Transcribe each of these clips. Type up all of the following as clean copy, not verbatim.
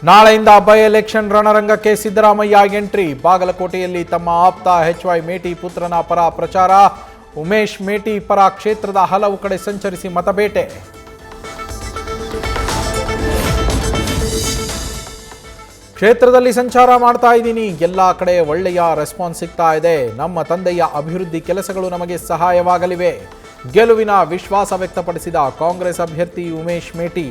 ನಾಳೆಯಿಂದ by election ರಣರಂಗಕ್ಕೆ Siddaramaiah entry. ಬಾಗಲಕೋಟೆಯಲ್ಲಿ ತಮ್ಮ ಆಪ್ತ ಎಚ್.ವೈ. ಮೇಟಿ ಪುತ್ರನ ಪರ ಪ್ರಚಾರ. ಉಮೇಶ್ ಮೇಟಿ ಪರ ಕ್ಷೇತ್ರದ ಹಲವು ಕಡೆ ಸಂಚರಿಸಿ ಮತಬೇಟೆ. ಕ್ಷೇತ್ರದಲ್ಲಿ ಸಂಚಾರ ಮಾಡ್ತಾ ಇದ್ದೀನಿ, ಎಲ್ಲ ಕಡೆ ಒಳ್ಳೆಯ ರೆಸ್ಪಾನ್ಸ್ ಸಿಗ್ತಾ ಇದೆ. ನಮ್ಮ ತಂದೆಯ ಅಭಿವೃದ್ಧಿ ಕೆಲಸಗಳು ನಮಗೆ ಸಹಾಯವಾಗಲಿವೆ. ಗೆಲುವಿನ ವಿಶ್ವಾಸ ವ್ಯಕ್ತಪಡಿಸಿದ ಕಾಂಗ್ರೆಸ್ ಅಭ್ಯರ್ಥಿ ಉಮೇಶ್ ಮೇಟಿ.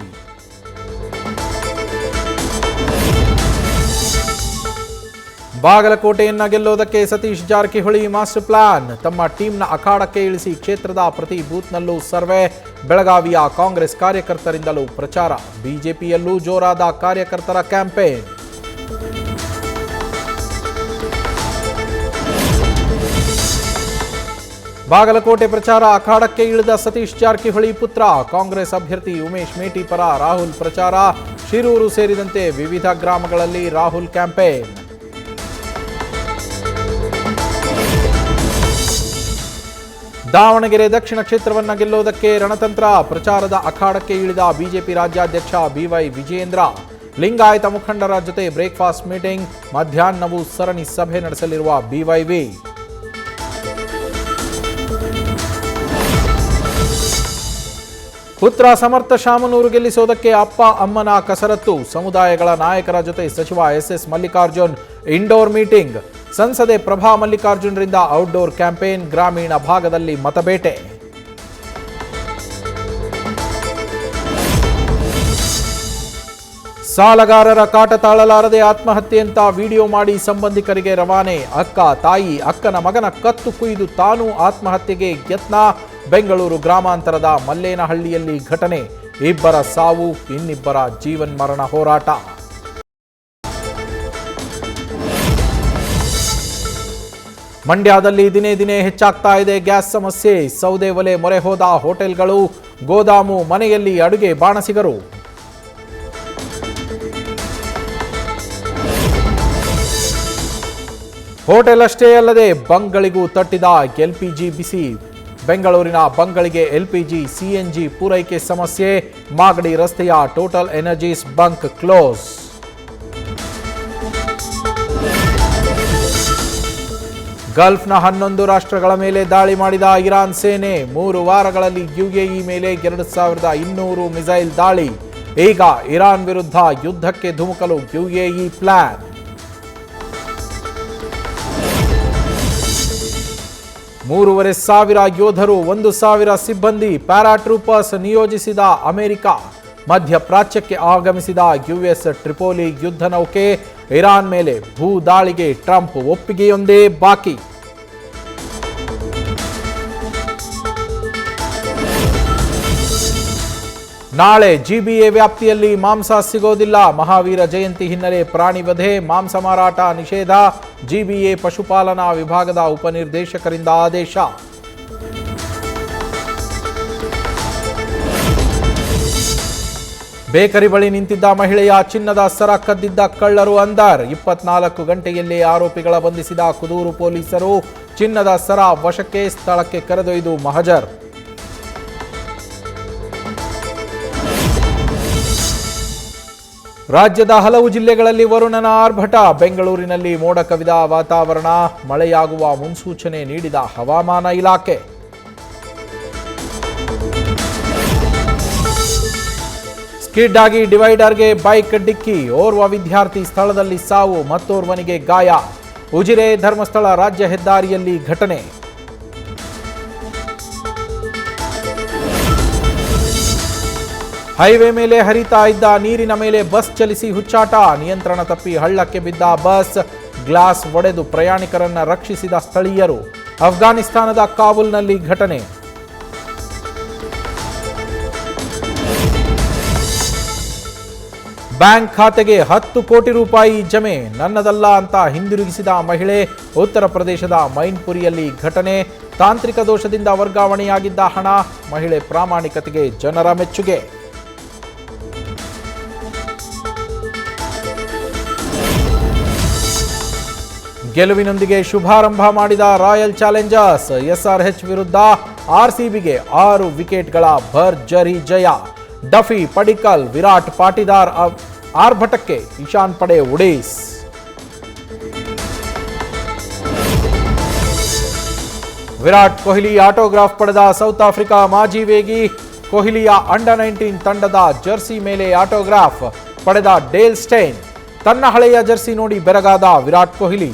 ಬಾಗಲಕೋಟೆಯನ್ನ ಗೆಲ್ಲೋದಕ್ಕೆ ಸತೀಶ್ ಜಾರಕಿಹೊಳಿ ಮಾಸ್ಟರ್ ಪ್ಲಾನ್. ತಮ್ಮ ಟೀಮ್ನ ಅಖಾಡಕ್ಕೆ ಇಳಿಸಿ ಕ್ಷೇತ್ರದ ಪ್ರತಿ ಬೂತ್ನಲ್ಲೂ ಸರ್ವೆ. ಬೆಳಗಾವಿಯ ಕಾಂಗ್ರೆಸ್ ಕಾರ್ಯಕರ್ತರಿಂದಲೂ ಪ್ರಚಾರ. ಬಿಜೆಪಿಯಲ್ಲೂ ಜೋರಾದ ಕಾರ್ಯಕರ್ತರ ಕ್ಯಾಂಪೇನ್. ಬಾಗಲಕೋಟೆ ಪ್ರಚಾರ ಅಖಾಡಕ್ಕೆ ಇಳಿದ ಸತೀಶ್ ಜಾರಕಿಹೊಳಿ ಪುತ್ರ ಕಾಂಗ್ರೆಸ್ ಅಭ್ಯರ್ಥಿ ಉಮೇಶ್ ಮೇಟಿ ಪರ ರಾಹುಲ್ ಪ್ರಚಾರ. ಶಿರೂರು ಸೇರಿದಂತೆ ವಿವಿಧ ಗ್ರಾಮಗಳಲ್ಲಿ ರಾಹುಲ್ ಕ್ಯಾಂಪೇನ್. ದಾವಣಗೆರೆ ದಕ್ಷಿಣ ಕ್ಷೇತ್ರವನ್ನು ಗೆಲ್ಲೋದಕ್ಕೆ ರಣತಂತ್ರ. ಪ್ರಚಾರದ ಅಖಾಡಕ್ಕೆ ಇಳಿದ ಬಿಜೆಪಿ ರಾಜ್ಯಾಧ್ಯಕ್ಷ ಬಿವೈ ವಿಜಯೇಂದ್ರ. ಲಿಂಗಾಯತ ಮುಖಂಡರ ಜೊತೆ ಬ್ರೇಕ್ಫಾಸ್ಟ್ ಮೀಟಿಂಗ್. ಮಧ್ಯಾಹ್ನವೂ ಸರಣಿ ಸಭೆ ನಡೆಸಲಿರುವ ಬಿವೈವಿ. ಪುತ್ರ ಸಮರ್ಥ ಶಾಮನೂರು ಗೆಲ್ಲಿಸೋದಕ್ಕೆ ಅಪ್ಪ ಅಮ್ಮನ ಕಸರತ್ತು. ಸಮುದಾಯಗಳ ನಾಯಕರ ಜೊತೆ ಸಚಿವ ಎಸ್ ಮಲ್ಲಿಕಾರ್ಜುನ್ ಇಂಡೋರ್ ಮೀಟಿಂಗ್. ಸಂಸದೆ ಪ್ರಭಾ ಮಲ್ಲಿಕಾರ್ಜುನ್ರಿಂದ ಔಟ್ಡೋರ್ ಕ್ಯಾಂಪೇನ್. ಗ್ರಾಮೀಣ ಭಾಗದಲ್ಲಿ ಮತಬೇಟೆ. ಸಾಲಗಾರರ ಕಾಟ ತಾಳಲಾರದೆ ಆತ್ಮಹತ್ಯೆಯಂತ ವಿಡಿಯೋ ಮಾಡಿ ಸಂಬಂಧಿಕರಿಗೆ ರವಾನೆ. ಅಕ್ಕ ತಾಯಿ ಅಕ್ಕನ ಮಗನ ಕತ್ತು ಕುಯ್ದು ತಾನೂ ಆತ್ಮಹತ್ಯೆಗೆ ಯತ್ನ. ಬೆಂಗಳೂರು ಗ್ರಾಮಾಂತರದ ಮಲ್ಲೇನಹಳ್ಳಿಯಲ್ಲಿ ಘಟನೆ. ಇಬ್ಬರ ಸಾವು, ಇನ್ನಿಬ್ಬರ ಜೀವನ್ಮರಣ ಹೋರಾಟ. ಮಂಡ್ಯದಲ್ಲಿ ದಿನೇ ದಿನೇ ಹೆಚ್ಚಾಗ್ತಾ ಇದೆ ಗ್ಯಾಸ್ ಸಮಸ್ಯೆ. ಸೌದೆ ಒಲೆ ಮೊರೆ ಹೋದ ಹೋಟೆಲ್ಗಳು, ಗೋದಾಮು, ಮನೆಯಲ್ಲಿ ಅಡುಗೆ ಬಾಣಸಿಗರು. ಹೋಟೆಲ್ ಅಷ್ಟೇ ಅಲ್ಲದೆ ಬಂಕ್ಗಳಿಗೂ ತಟ್ಟಿದ ಎಲ್ಪಿಜಿ ಬಿಸಿ. ಬೆಂಗಳೂರಿನ ಬಂಕ್ಗಳಿಗೆ ಎಲ್ಪಿಜಿ ಸಿಎನ್ಜಿ ಪೂರೈಕೆ ಸಮಸ್ಯೆ. ಮಾಗಡಿ ರಸ್ತೆಯ ಟೋಟಲ್ ಎನರ್ಜೀಸ್ ಬಂಕ್ ಕ್ಲೋಸ್. ಗಲ್ಫ್ನ 11 ರಾಷ್ಟ್ರಗಳ ಮೇಲೆ ದಾಳಿ ಮಾಡಿದ ಇರಾನ್ ಸೇನೆ. 3 ವಾರಗಳಲ್ಲಿ ಯುಎಇ ಮೇಲೆ 2200 ಮಿಸೈಲ್ ದಾಳಿ. ಈಗ ಇರಾನ್ ವಿರುದ್ಧ ಯುದ್ಧಕ್ಕೆ ಧುಮುಕಲು ಯುಎಇ ಪ್ಲಾನ್. 3500 ಯೋಧರು, 1000 ಸಿಬ್ಬಂದಿ, ಪ್ಯಾರಾಟ್ರೂಪರ್ಸ್ ನಿಯೋಜಿಸಿದ ಅಮೆರಿಕ. ಮಧ್ಯಪ್ರಾಚ್ಯಕ್ಕೆ ಆಗಮಿಸಿದ ಯುಎಸ್ ಟ್ರಿಪೋಲಿ ಯುದ್ಧ ನೌಕೆ. ಇರಾನ್ ಮೇಲೆ ಭೂ ದಾಳಿಗೆ ಟ್ರಂಪ್ ಒಪ್ಪಿಗೆಯೊಂದೇ ಬಾಕಿ. ನಾಳೆ ಜಿಬಿಎ ವ್ಯಾಪ್ತಿಯಲ್ಲಿ ಮಾಂಸ ಸಿಗೋದಿಲ್ಲ. ಮಹಾವೀರ ಜಯಂತಿ ಹಿನ್ನೆಲೆ ಪ್ರಾಣಿ ವಧೆ, ಮಾಂಸ ಮಾರಾಟ ನಿಷೇಧ. ಜಿಬಿಎ ಪಶುಪಾಲನಾ ವಿಭಾಗದ ಉಪನಿರ್ದೇಶಕರಿಂದ ಆದೇಶ. ಬೇಕರಿ ಬಳಿ ನಿಂತಿದ್ದ ಮಹಿಳೆಯ ಚಿನ್ನದ ಸರ ಕದ್ದಿದ್ದ ಕಳ್ಳರು ಅಂದರ್. 24 ಗಂಟೆಯಲ್ಲೇ ಆರೋಪಿಗಳ ಬಂಧಿಸಿದ ಕುದೂರು ಪೊಲೀಸರು. ಚಿನ್ನದ ಸರ ವಶಕ್ಕೆ, ಸ್ಥಳಕ್ಕೆ ಕರೆದೊಯ್ದು ಮಹಜರ್. ರಾಜ್ಯದ ಹಲವು ಜಿಲ್ಲೆಗಳಲ್ಲಿ ವರುಣನ ಆರ್ಭಟ. ಬೆಂಗಳೂರಿನಲ್ಲಿ ಮೋಡ ಕವಿದ ವಾತಾವರಣ. ಮಳೆಯಾಗುವ ಮುನ್ಸೂಚನೆ ನೀಡಿದ ಹವಾಮಾನ ಇಲಾಖೆ. ಸ್ಕಿಡ್ ಆಗಿ ಡಿವೈಡರ್ಗೆ ಬೈಕ್ ಡಿಕ್ಕಿ. ಓರ್ವ ವಿದ್ಯಾರ್ಥಿ ಸ್ಥಳದಲ್ಲಿ ಸಾವು, ಮತ್ತೋರ್ವನಿಗೆ ಗಾಯ. ಉಜಿರೆ ಧರ್ಮಸ್ಥಳ ರಾಜ್ಯ ಹೆದ್ದಾರಿಯಲ್ಲಿ ಘಟನೆ. ಹೈವೇ ಮೇಲೆ ಹರಿತಾ ಇದ್ದ ನೀರಿನ ಮೇಲೆ ಬಸ್ ಚಲಿಸಿ ಹುಚ್ಚಾಟ. ನಿಯಂತ್ರಣ ತಪ್ಪಿ ಹಳ್ಳಕ್ಕೆ ಬಿದ್ದ ಬಸ್. ಗ್ಲಾಸ್ ಒಡೆದು ಪ್ರಯಾಣಿಕರನ್ನ ರಕ್ಷಿಸಿದ ಸ್ಥಳೀಯರು. ಅಫ್ಘಾನಿಸ್ತಾನದ ಕಾಬೂಲ್ನಲ್ಲಿ ಘಟನೆ. ಬ್ಯಾಂಕ್ ಖಾತೆಗೆ 10 ಕೋಟಿ ರೂಪಾಯಿ ಜಮೆ, ನನ್ನದಲ್ಲ ಅಂತ ಹಿಂದಿರುಗಿಸಿದ ಮಹಿಳೆ. ಉತ್ತರ ಪ್ರದೇಶದ ಮೈನ್ಪುರಿಯಲ್ಲಿ ಘಟನೆ. ತಾಂತ್ರಿಕ ದೋಷದಿಂದ ವರ್ಗಾವಣೆಯಾಗಿದ್ದ ಹಣ. ಮಹಿಳೆ ಪ್ರಾಮಾಣಿಕತೆಗೆ ಜನರ ಮೆಚ್ಚುಗೆ. ಗೆಲುವಿನೊಂದಿಗೆ ಶುಭಾರಂಭ ಮಾಡಿದ ರಾಯಲ್ ಚಾಲೆಂಜರ್ಸ್. ಎಸ್ಆರ್ಎಚ್ ವಿರುದ್ಧ ಆರ್ಸಿಬಿಗೆ 6 ವಿಕೆಟ್ಗಳ ಭರ್ಜರಿ ಜಯ. ಡಫಿ, ಪಡಿಕ್ಕಲ್, ವಿರಾಟ್, ಆರ್ಭಟಕ್ಕೆ ಇಶಾನ್ ಪಡೆ ಒಡೇಸ್. ವಿರಾಟ್ ಕೊಹ್ಲಿ ಆಟೋಗ್ರಾಫ್ ಪಡೆದ ಸೌತ್ ಆಫ್ರಿಕಾ ಮಾಜಿ ವೇಗಿ. ಕೊಹ್ಲಿಯ ಅಂಡರ್-19 ತಂಡದ ಜರ್ಸಿ ಮೇಲೆ ಆಟೋಗ್ರಾಫ್ ಪಡೆದ ಡೇಲ್ ಸ್ಟೇನ್. ತನ್ನ ಹಳೆಯ ಜರ್ಸಿ ನೋಡಿ ಬೆರಗಾದ ವಿರಾಟ್ ಕೊಹ್ಲಿ.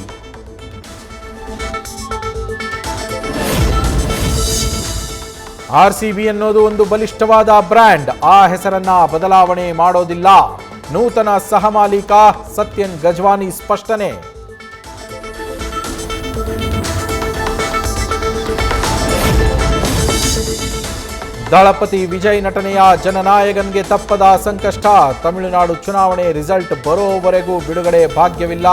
RCB ಅನ್ನೋದು ಒಂದು ಬಲಿಷ್ಠವಾದ ಬ್ರ್ಯಾಂಡ್, ಆ ಹೆಸರನ್ನ ಬದಲಾವಣೆ ಮಾಡೋದಿಲ್ಲ. ನೂತನ ಸಹ ಮಾಲೀಕ ಸತ್ಯನ್ ಗಜ್ವಾನಿ ಸ್ಪಷ್ಟನೆ. ದಳಪತಿ ವಿಜಯ್ ನಟನೆಯ ಜನನಾಯಕನ್ಗೆ ತಪ್ಪದ ಸಂಕಷ್ಟ. ತಮಿಳುನಾಡು ಚುನಾವಣೆ ರಿಸಲ್ಟ್ ಬರೋವರೆಗೂ ಬಿಡುಗಡೆ ಭಾಗ್ಯವಿಲ್ಲ.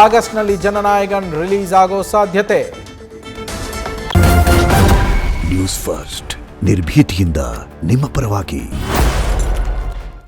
ಆಗಸ್ಟ್ನಲ್ಲಿ ಜನನಾಯಕನ್ ರಿಲೀಸ್ ಆಗೋ ಸಾಧ್ಯತೆ. ನ್ಯೂಸ್ ಫಸ್ಟ್ ನಿರ್ಭೀತಿಯಿಂದ ನಿಮ್ಮ ಪರವಾಗಿ.